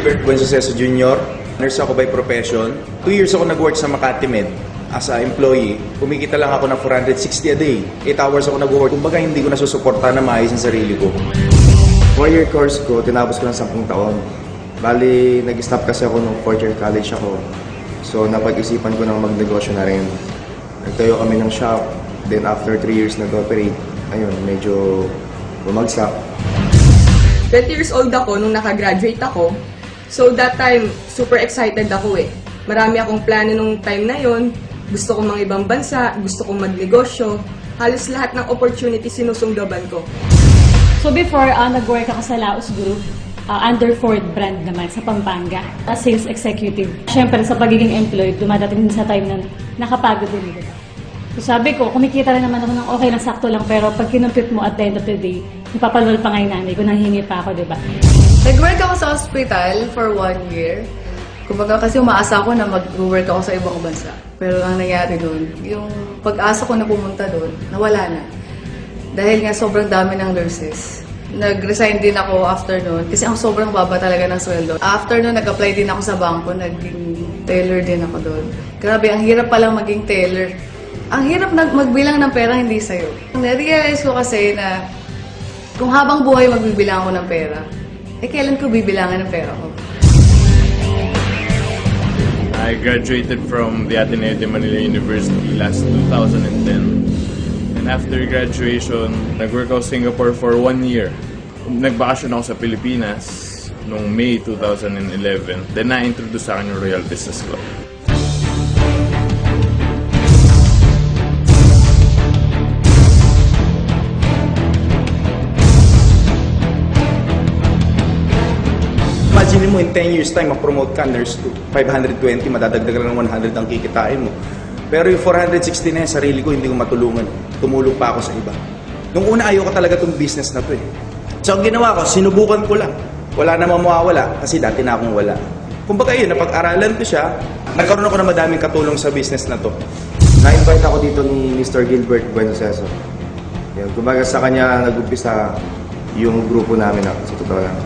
Gilbert Buensuceso Jr. Nurse ako by profession. 2 years ako nag-work sa Makati Med as a employee. Kumikita lang ako ng 460 a day. 8 hours ako nag-work. Kumbaga hindi ko nasusuporta na maayos ang sarili ko. 4-year course ko, tinapos ko ng 10 taon. Bali, nag-stop kasi ako nung 4th year college ako. So, napag-isipan ko ng magnegosyo na rin. Nagtayo kami ng shop. Then, after 3 years nag-operate, ayun, medyo bumagsak. 20 years old ako nung nakagraduate ako. So, that time, super excited ako eh. Marami akong plano nung time na yon. Gusto kong mga ibang bansa, gusto kong magnegosyo. Halos lahat ng opportunity sinusunggaban ko. So before, nag-work ako sa Laos Group, under Ford brand naman sa Pampanga, as sales executive. Siyempre, sa pagiging employed, dumadating din sa time na nakapagod din. Diba? So sabi ko, kumikita rin naman ako ng okay lang, sakto lang, pero pag kinumpit mo at the end of the day, napapalwal pa nga yung nanay ko, nanghingi pa ako, diba? Nag-work ako sa hospital for 1 year. Kumbaga kasi umaasa ako na mag-work ako sa ibang bansa. Pero ang nangyari doon, yung pag-asa ko na pumunta doon, nawala na. Dahil nga sobrang dami ng nurses. Nag-resign din ako after noon kasi ang sobrang baba talaga ng sweldo. After noon, nag-apply din ako sa bangko, naging teller din ako doon. Grabe, ang hirap palang maging teller. Ang hirap magbilang ng pera hindi sa'yo. Na-realize ko kasi na kung habang buhay magbibilang ako ng pera, eh kailan ko bibilangan ng pera ko? I graduated from the Ateneo de Manila University last 2010. And after graduation, nag-work ako sa Singapore for 1 year. Nagbakasyon ako sa Pilipinas noong May 2011. Then na-introduce sa akin yung Royal Business Club. Imagine mo in 10 years time, mag-promote ka, nurse to 520, madadagdagan ng 100 ang kikitain mo. Pero yung 460 na yan, sarili ko, hindi ko matulungan. Tumulong pa ako sa iba. Nung una, ayaw ko talaga itong business na to eh. So, ang ginawa ko, sinubukan ko lang. Wala namang mawawala, kasi dati na akong wala. Kumbaga yun, napag-aralan ko siya, nagkaroon ako ng madaming katulong sa business na to. Na-invite ako dito ni Mr. Gilbert Buensuceso. Yan, kumbaga sa kanya nag-umpisa yung grupo namin sa totoo lang.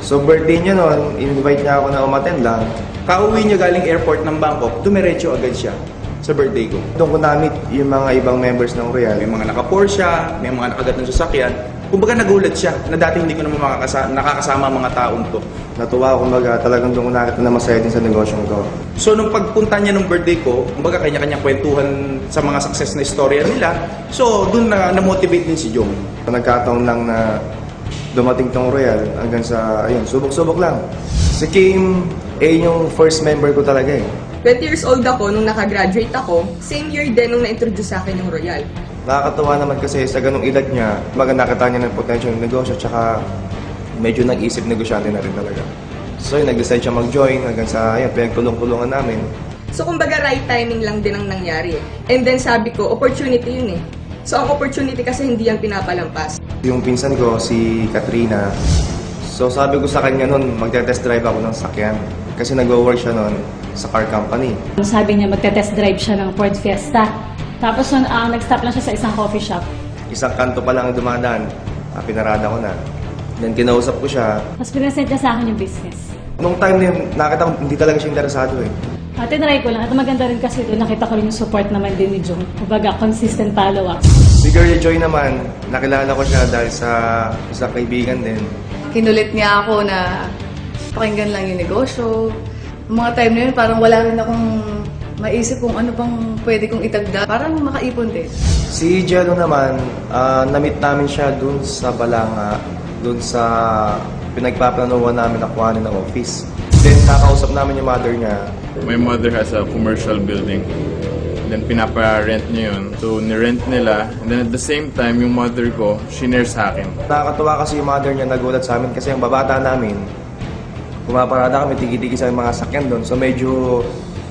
So, birthday niya noon, invite niya ako na umattend lang. Kauwi niya galing airport ng Bangkok, dumiretso agad siya sa birthday ko. Doon ko na-meet yung mga ibang members ng Royal. May mga naka-Porsche, may mga nakagat ng sasakyan. Kumbaga nagulat siya na dati hindi ko naman nakakasama ang mga taong to. Natuwa ako, kumbaga talagang doon ko nakita na masaya din sa negosyong to. So nung pagpunta niya nung birthday ko, kumbaga kanya-kanyang kwentuhan sa mga success na istorya nila. So doon na-motivate din si Jong. Nagkataon lang na dumating tong Royal hanggang sa, ayun, subok-subok lang. Si Kim, yung first member ko talaga eh. 20 years old ako nung nakagraduate ako. Same year din nung na-introduce sa akin yung Royal. Nakakatuwa naman kasi sa ganung edad niya, nakita niya ng potential ng negosyo, tsaka medyo nag-isip negosyante na rin talaga. So yun, nag-decide siya mag-join hanggang sa, ayun, pinagtulong-tulungan namin. So kumbaga right timing lang din ang nangyari eh. And then sabi ko, opportunity yun eh. So ang opportunity kasi hindi yan pinapalampas. Yung pinsan ko, si Katrina, so sabi ko sa kanya noon, magte-test drive ako ng sakyan. Kasi nag-work siya noon sa car company. Sabi niya, magte-test drive siya ng Ford Fiesta. Tapos nag-stop lang siya sa isang coffee shop. Isang kanto pa lang ang dumadaan, pinarada ko na. Then kinausap ko siya. Tapos pinasend niya sa akin yung business. Nung time na yun, nakita ko hindi talaga siya interesado eh. Tinry ko lang. At maganda rin kasi doon, nakita ko rin yung support naman din ni Jong. Kumbaga, consistent follow-up. Si Girl Joy naman, nakilala ko siya dahil sa isang kaibigan din. Kinulit niya ako na pakinggan lang yung negosyo. Mga time na yun, parang wala rin akong maisip kung ano bang pwede kong itagda. Parang makaipon din. Si Jello naman, na-meet namin siya dun sa Balanga, dun sa pinagpaplanuhan namin na kuhanin ng office. Then kakausap namin yung mother niya. My mother has a commercial building. Then pinapa-rent niya yun. So ni-rent nila. And then at the same time, yung mother ko, shinare sa akin. Nakakatuwa kasi yung mother niya nagulat sa amin kasi yung babata namin, pumaparada kami, tigi-tigi sa mga sakyan doon. So medyo,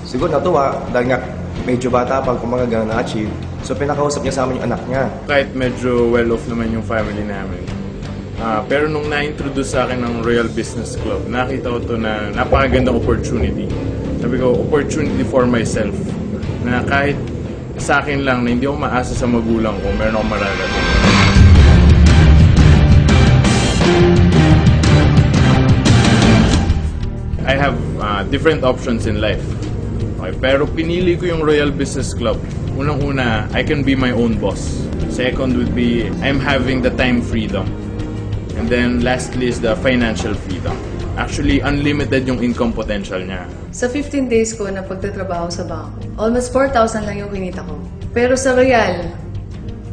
siguro natuwa dahil nga medyo bata pa kung mga gano'n na-achieve. So pinakausap niya sa amin yung anak niya. Kahit medyo well-off naman yung family namin. Pero nung na-introduce sa akin ng Royal Business Club, nakita ko to na napakagandang opportunity. Sabi ko, opportunity for myself. Na kahit sa akin lang na hindi ako maasa sa magulang ko, meron akong mararating. I have different options in life. Okay, pero pinili ko yung Royal Business Club. Unang-una, I can be my own boss. Second would be, I'm having the time freedom. And then lastly is the financial freedom. Actually, unlimited yung income potential niya. Sa 15 days ko na pagtatrabaho sa bangko, almost 4,000 lang yung kinita ko. Pero sa Royal,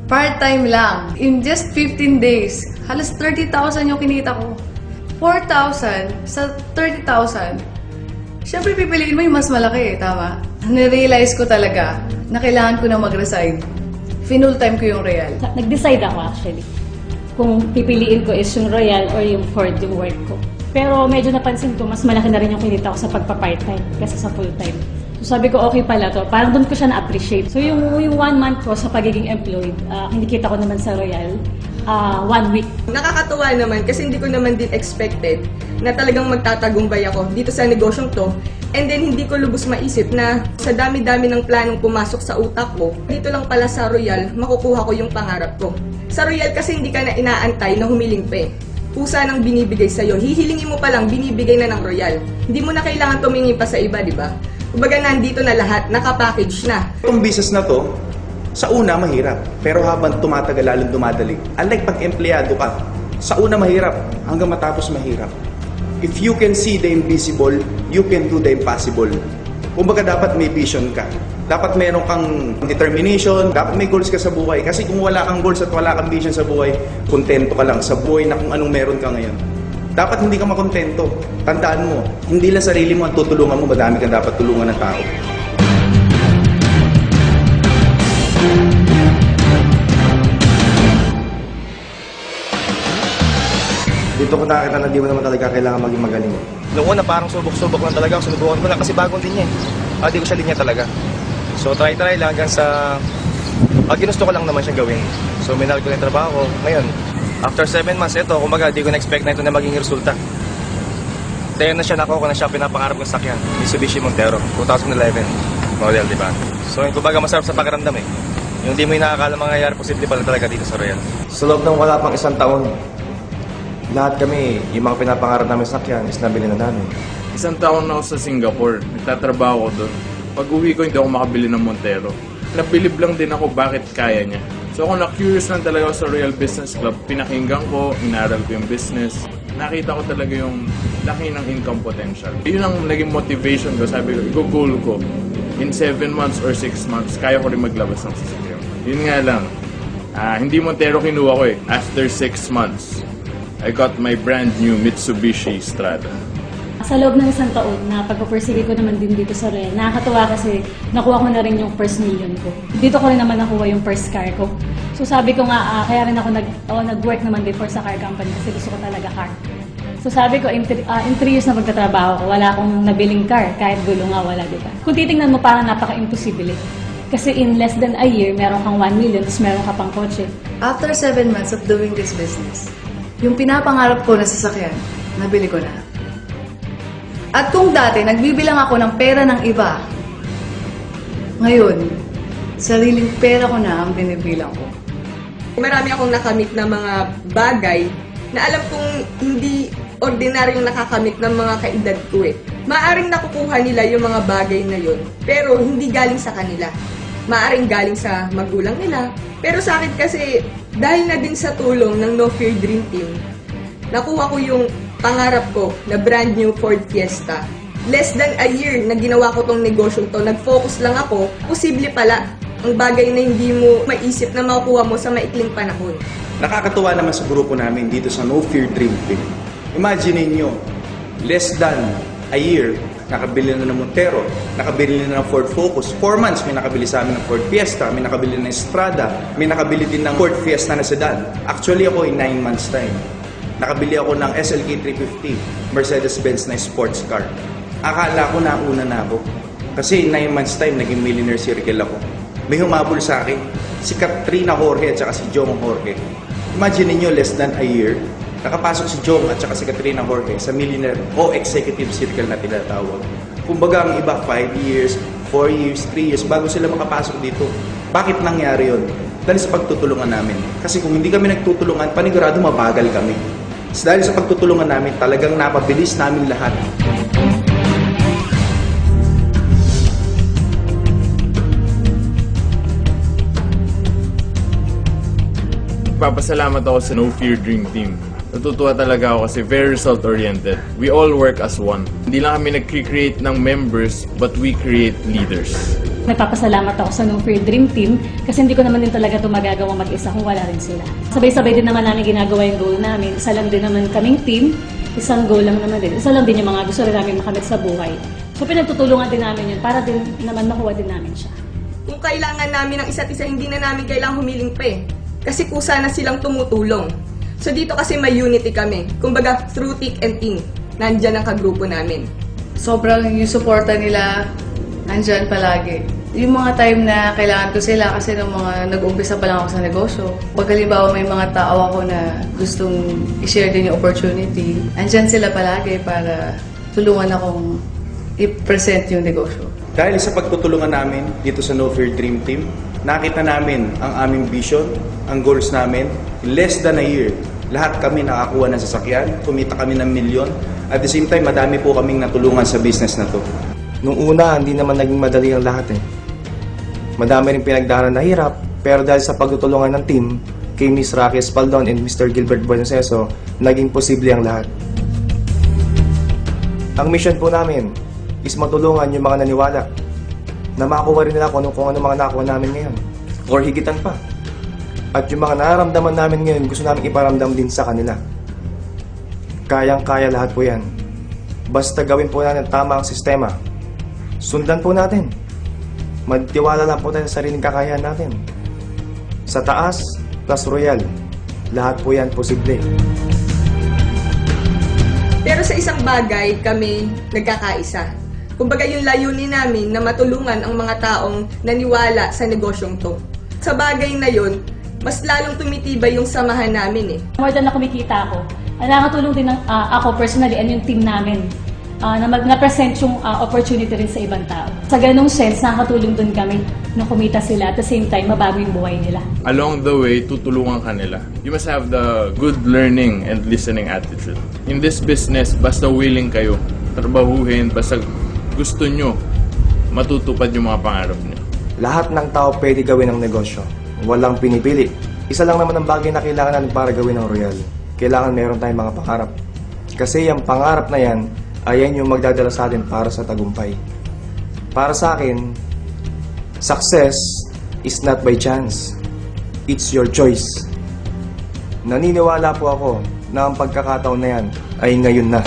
part-time lang. In just 15 days, halos 30,000 yung kinita ko. 4,000 sa 30,000. Siyempre, pipiliin mo yung mas malaki, tama? Narealize ko talaga na kailangan ko na mag-resign. Full time ko yung Royal. Nag-decide ako actually kung pipiliin ko is yung Royal or yung Ford yung work ko. Pero medyo napansin ko, mas malaki na rin yung kinita ko sa pagpa-part-time kaysa sa full-time. So sabi ko, okay pala to. Parang doon ko siya na-appreciate. So yung 1 month ko sa pagiging employed, kinikita ko naman sa Royal, 1 week. Nakakatuwa naman kasi hindi ko naman din expected na talagang magtatagumpay ako dito sa negosyong to. And then hindi ko lubos maisip na sa dami-dami ng planong pumasok sa utak ko, dito lang pala sa Royal, makukuha ko yung pangarap ko. Sa Royal kasi hindi ka na inaantay na humiling pa eh. Pusa nang binibigay sa'yo, hihilingin mo pa lang, binibigay na ng Royal. Hindi mo na kailangan tumingin pa sa iba, di ba? Kumbaga nandito na lahat, nakapackage na. Itong business na to, sa una mahirap, pero habang tumatagal lalong dumadali. Unlike pag empleyado ka, sa una mahirap, hanggang matapos mahirap. If you can see the invisible, you can do the impossible. Kumbaga dapat may vision ka. Dapat meron kang determination, dapat may goals ka sa buhay. Kasi kung wala kang goals at wala kang vision sa buhay, kontento ka lang sa buhay na kung anong meron ka ngayon. Dapat hindi ka makontento. Tandaan mo, hindi lang sarili mo ang tutulungan mo, madami kang dapat tulungan ng tao. Dito ko nakita na di mo naman talaga kailangan maging magaling. Noong una parang subok-subok lang talaga. Sinubukan ko lang kasi bagong din yan. Di ko siya linya talaga. So try lang hanggang sa... ginusto ko lang naman siya gawin. So minahal ko na yung trabaho ko. Ngayon, after 7 months, ito, kumbaga, di ko na-expect na ito na maging resulta. Dahil na siya nakuha ko na siya pinapangarap kong sakyan. Mitsubishi Montero, 2011 model, di ba? So yun, kumbaga, masarap sa pakiramdam eh. Yung di mo yung nakakala mangyayari, posible pala talaga dito sa Royal. Sa loob ng wala pang 1 taon, lahat kami, yung mga pinapangarap namin sakyan is nabili na namin. 1 taon na ako sa Singapore. Nagtatrabaho ko doon. Pag uwi ko, hindi ako makabili ng Montero. Nabilib lang din ako bakit kaya niya. So ako na-curious lang talaga sa Royal Business Club. Pinakinggan ko, inaral ko yung business. Nakita ko talaga yung laki ng income potential. Yun ang naging motivation ko. Sabi ko, i-goal ko. In 7 months or 6 months, kaya ko rin maglabas ng sasakyan. Yun nga lang. Hindi Montero kinuha ko eh. After 6 months, I got my brand new Mitsubishi Strada. Sa loob ng 1 taon na pagpapursige ko naman din dito sa Royal, nakakatuwa kasi nakuha ko na rin yung first million ko. Dito ko rin naman nakuha yung first car ko. So sabi ko nga, kaya rin ako nag-work naman before sa car company kasi gusto ko talaga car. So sabi ko, in 3 years na pagtatrabaho ko, wala akong nabiling car, kahit gulo nga wala, di ba? Kung titingnan mo, parang napaka-imposible. Kasi in less than a year, meron kang 1 million, tapos meron ka pang kotse. After 7 months of doing this business, yung pinapangarap ko na sasakyan, nabili ko na. At kung dati, nagbibilang ako ng pera ng iba, ngayon, sariling pera ko na ang binibilang ko. Marami akong nakamit na mga bagay na alam kong hindi ordinaryong nakakamit ng mga kaedad ko eh. Maaring nakukuha nila yung mga bagay na yun, pero hindi galing sa kanila. Maaring galing sa magulang nila. Pero sa akin kasi, dahil na din sa tulong ng No Fear Dream Team, nakuha ko yung pangarap ko na brand new Ford Fiesta. Less than a year na ginawa ko tong negosyo to, nag-focus lang ako, posible pala ang bagay na hindi mo maisip na makukuha mo sa maikling panahon. Nakakatuwa naman sa grupo namin dito sa No Fear Dream Team. Imagine niyo, less than a year, nakabili na ng Montero, nakabili na ng Ford Focus. 4 months, may nakabili sa amin ng Ford Fiesta, may nakabili ng Strada, may nakabili din ng Ford Fiesta na sedan. Actually ako in 9 months time. Nakabili ako ng SLK 350, Mercedes-Benz na sports car. Akala ko nauna na ako. Kasi in 9 months time, naging millionaire circle ako. May humabol sa akin, si Katrina Jorge at saka si Jong Jorge. Imagine niyo less than a year, nakapasok si Jong at saka si Katrina Jorge sa millionaire o executive circle na tinatawag. Kumbaga ang iba 5 years, 4 years, 3 years bago sila makapasok dito. Bakit nangyari yun? Dahil sa pagtutulungan namin. Kasi kung hindi kami nagtutulungan, panigurado mabagal kami. Dahil sa pagtutulungan namin, talagang napabilis namin lahat. Nagpapasalamat ako sa No Fear Dream Team. Natutuwa talaga ako kasi very result-oriented. We all work as one. Hindi lang kami nag-create ng members, but we create leaders. Nagpapasalamat ako sa No Fear Dream Team kasi hindi ko naman din talaga ito magagawa mag-isa kung wala rin sila. Sabay-sabay din naman namin ginagawa yung goal namin. Isa lang din naman kaming team, isang goal lang naman din. Isa lang din yung mga gusto rin namin makamit sa buhay. So pinagtutulungan din namin yun para din naman makuha din namin siya. Kung kailangan namin ng isa't isa, hindi na namin kailangang humiling pa eh. Kasi kusa na silang tumutulong. So dito kasi may unity kami. Kumbaga, through thick and thin, nandyan ang kagrupo namin. Sobrang yung suporta nila, nandyan palagi. Yung mga time na kailangan ko sila kasi nung mga nag-umpisa pa lang ako sa negosyo. Pag halimbawa may mga tao ako na gustong i-share din yung opportunity, nandyan sila palagi para tulungan akong i-present yung negosyo. Dahil sa pagtutulungan namin dito sa No Fear Dream Team, nakita namin ang aming vision, ang goals namin. In less than a year, lahat kami nakakuha ng sasakyan, kumita kami ng milyon. At the same time, madami po kaming natulungan sa business na to. Nung una, hindi naman naging madali ang lahat eh. Madami rin pinagdaanan na hirap, pero dahil sa pagtutulungan ng team, kay Miss Rocky Espaldon and Mr. Gilbert Buenoseso, naging posible ang lahat. Ang mission po namin is matulungan yung mga naniwala na makuha rin nila kung ano mga nakuha namin ngayon. Or higitan pa. At yung mga nararamdaman namin ngayon, gusto namin iparamdam din sa kanila. Kayang-kaya lahat po yan. Basta gawin po natin tama ang sistema. Sundan po natin. Magtiwala lang po tayo sa sariling kakayahan natin. Sa taas, plus royal. Lahat po yan posible. Pero sa isang bagay, kami nagkakaisa. Kumbaga yung layunin namin na matulungan ang mga taong naniwala sa negosyong to. Sa bagay na yun, mas lalong tumitibay yung samahan namin eh. More than na kumikita ako, nakakatulong din ako personally and yung team namin na na-present yung opportunity rin sa ibang tao. Sa ganong sense, nakakatulong din kami na kumita sila at the same time, mabago yung buhay nila. Along the way, tutulungan ka nila. You must have the good learning and listening attitude. In this business, basta willing kayo, trabahuhin, basta gusto nyo, matutupad yung mga pangarap nyo. Lahat ng tao pwede gawin ng negosyo. Walang pinipili. Isa lang naman ang bagay na kailangan natin para gawin ng royal. Kailangan meron tayong mga pangarap. Kasi yung pangarap na yan, ayan yung magdadala sa atin para sa tagumpay. Para sa akin, success is not by chance. It's your choice. Naniniwala po ako na ang pagkakataon na yan ay ngayon na.